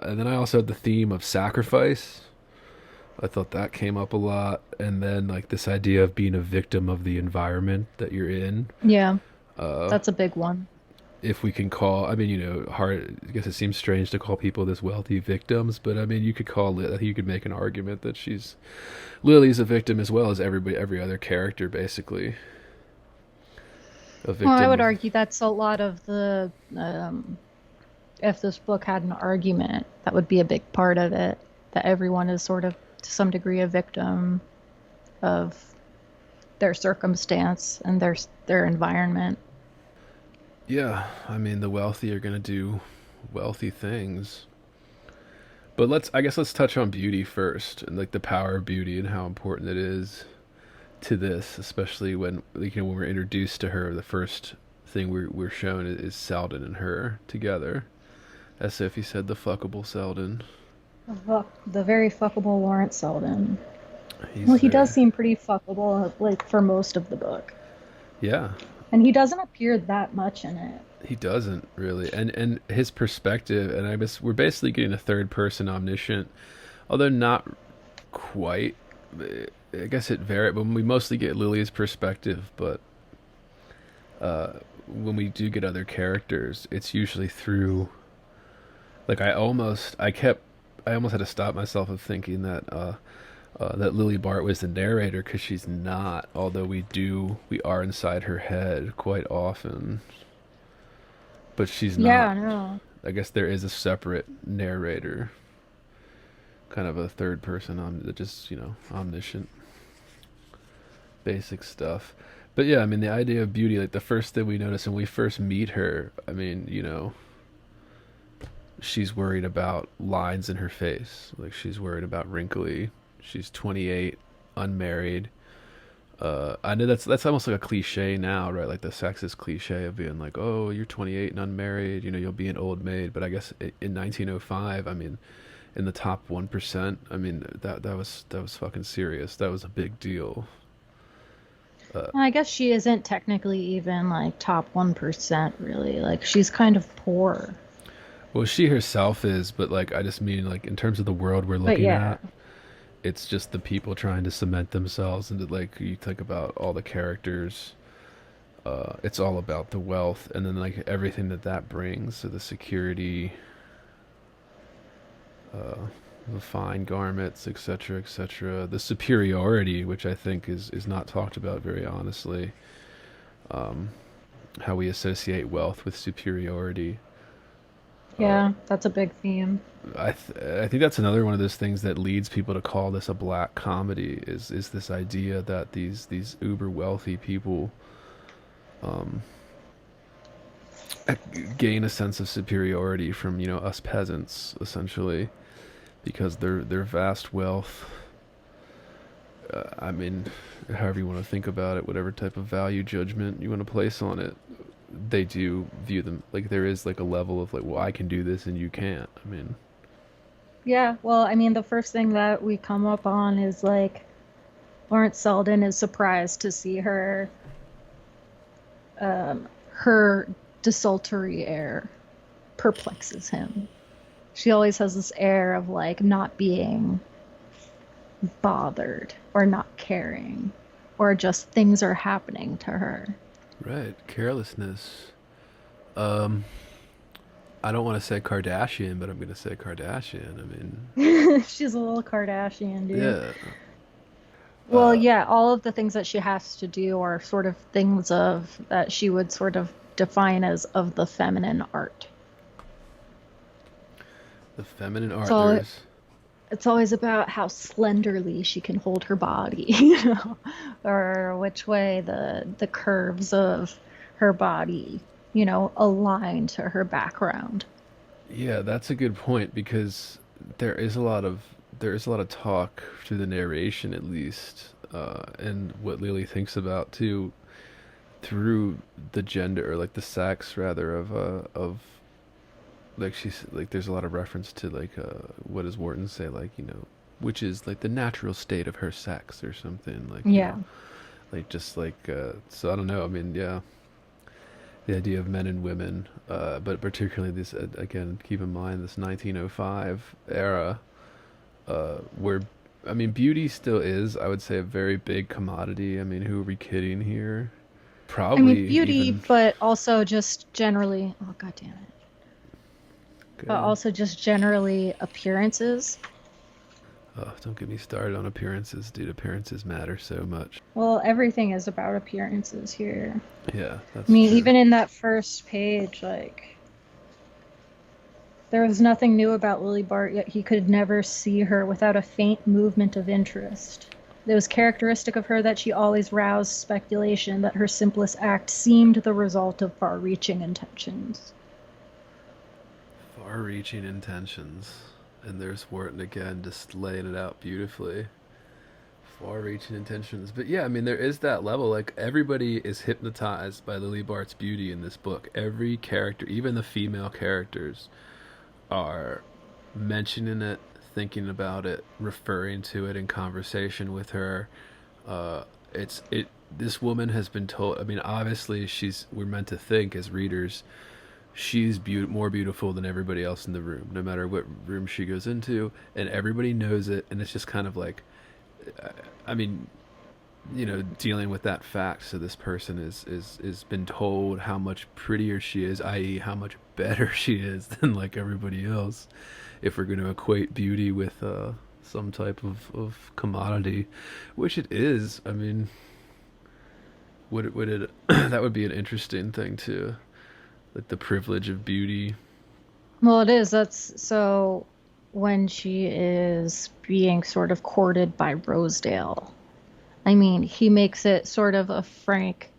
And then I also had the theme of sacrifice. I thought that came up a lot. And then like this idea of being a victim of the environment that you're in. Yeah, Uh, that's a big one. if we can call, I mean, hard. I guess it seems strange to call people this wealthy victims, but I mean, you could call it. I think you could make an argument that Lily's a victim as well as every other character, basically a Well, I victim would of. argue that's a lot of if this book had an argument, that would be a big part of it, that everyone is sort of to some degree a victim of their circumstance and their environment. Yeah, I mean, the wealthy are gonna do wealthy things. But I guess let's touch on beauty first, and like the power of beauty and how important it is to this, especially when when we're introduced to her. The first thing we're shown is Selden and her together, as if he said the fuckable Selden. The very fuckable Lawrence Selden. Well, He's he does there. seem pretty fuckable, like for most of the book, Yeah, and he doesn't appear that much in it. he doesn't really, and his perspective, and I guess we're basically getting a third person omniscient, although not quite. I guess it varies, but we mostly get Lily's perspective. But when we do get other characters, it's usually through like I almost had to stop myself of thinking that Lily Bart was the narrator because she's not. Although we are inside her head quite often, but she's not. Yeah, no. I guess there is a separate narrator, kind of a third person that just omniscient, basic stuff. But yeah, I mean the idea of beauty, like the first thing we notice when we first meet her, I mean she's worried about lines in her face. Like she's worried about wrinkly. She's 28, unmarried. I know that's almost like a cliche now, right? Like the sexist cliche of being like, "Oh, you're 28 and unmarried. You'll be an old maid." But I guess in 1905, I mean, in the top 1%, I mean that was fucking serious. That was a big deal. Well, I guess she isn't technically even like top 1% really. Like she's kind of poor. Well, she herself is, but like I just mean like in terms of the world we're But looking yeah. at, it's just the people trying to cement themselves into like you think about all the characters. It's all about the wealth and then like everything that brings, so the security, uh, the fine garments, etc., etc. The superiority, which I think is not talked about very honestly. Um, how we associate wealth with superiority. Uh, Yeah, that's a big theme. I think that's another one of those things that leads people to call this a black comedy is this idea that these uber wealthy people um, gain a sense of superiority from us peasants essentially because their vast wealth. I mean, however you want to think about it, whatever type of value judgment you want to place on it, they do view them like there is like a level of like, well, I can do this and you can't. I mean, Yeah, well, I mean, the first thing that we come up on is like Lawrence Selden is surprised to see her desultory air perplexes him. She always has this air of like not being bothered or not caring or just things are happening to her. right, carelessness. Um, I don't want to say Kardashian, but I'm gonna say Kardashian. I mean, She's a little Kardashian, dude. yeah. Well, Uh, yeah, all of the things that she has to do are sort of things of that she would sort of define as of the feminine art. the feminine art. So There's it's always about how slenderly she can hold her body, you know, or which way the curves of her body, align to her background. Yeah, that's a good point because there is a lot of talk through the narration at least, and what Lily thinks about too through the gender or like the sex rather of like she's like there's a lot of reference to like what does Wharton say like which is like the natural state of her sex or something like Yeah. like just like so I don't know, I mean, yeah, the idea of men and women, but particularly this, again, keep in mind this 1905 era, where, I mean, beauty still is, I would say, a very big commodity. I mean, who are we kidding here? I mean, Probably beauty, even. but also just generally, oh god damn it. Go But ahead. also just generally appearances. Oh, don't get me started on appearances, dude. Appearances matter so much. Well, everything is about appearances here. Yeah, I that's mean, true. even in that first page, like, there was nothing new about Lily Bart, yet he could never see her without a faint movement of interest. It was characteristic of her that she always roused speculation, that her simplest act seemed the result of far reaching intentions. Far reaching intentions. And there's Wharton again, just laying it out beautifully. Far reaching intentions. But yeah, I mean, there is that level. Like, everybody is hypnotized by Lily Bart's beauty in this book. Every character, even the female characters, are mentioning it, thinking about it, referring to it in conversation with her. It's it. This woman has been told. I mean, obviously, we're meant to think as readers, she's more beautiful than everybody else in the room, no matter what room she goes into, and everybody knows it. And it's just kind of like, I mean, dealing with that fact. So this person is been told how much prettier she is, i.e., how much better she is than like everybody else. If we're going to equate beauty with some type of commodity, which it is. I mean, would it that would be an interesting thing too, like the privilege of beauty. Well, it is. That's so when she is being sort of courted by Rosedale. I mean, he makes it sort of a frank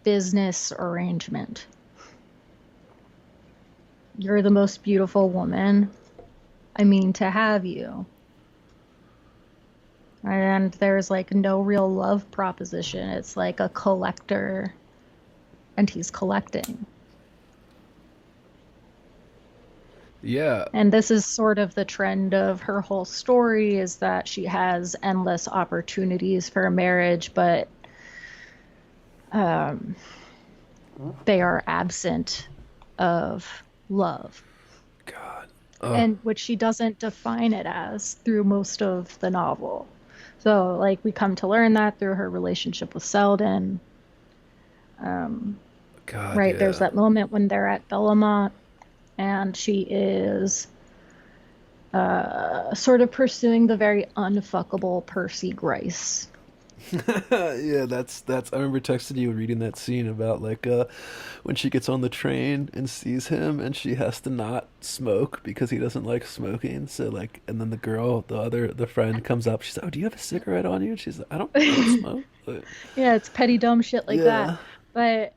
business arrangement. You're the most beautiful woman. I mean, to have you. And there's like no real love proposition. It's like a collector, and he's collecting. Yeah, And this is sort of the trend of her whole story, is that she has endless opportunities for a marriage, but um, they are absent of love, God. Oh, and which she doesn't define it as through most of the novel. So, like, we come to learn that through her relationship with Selden. Um, God, right, there's yeah. that moment when they're at Bellamont, and she is sort of pursuing the very unfuckable Percy Grice. Yeah, that's. I remember texting you reading that scene about like when she gets on the train and sees him and she has to not smoke because he doesn't like smoking. So like, and then the friend comes up. She's like, "Oh, do you have a cigarette on you?" And she's like, "I don't Yeah, smoke." But it's petty dumb shit like that. yeah, But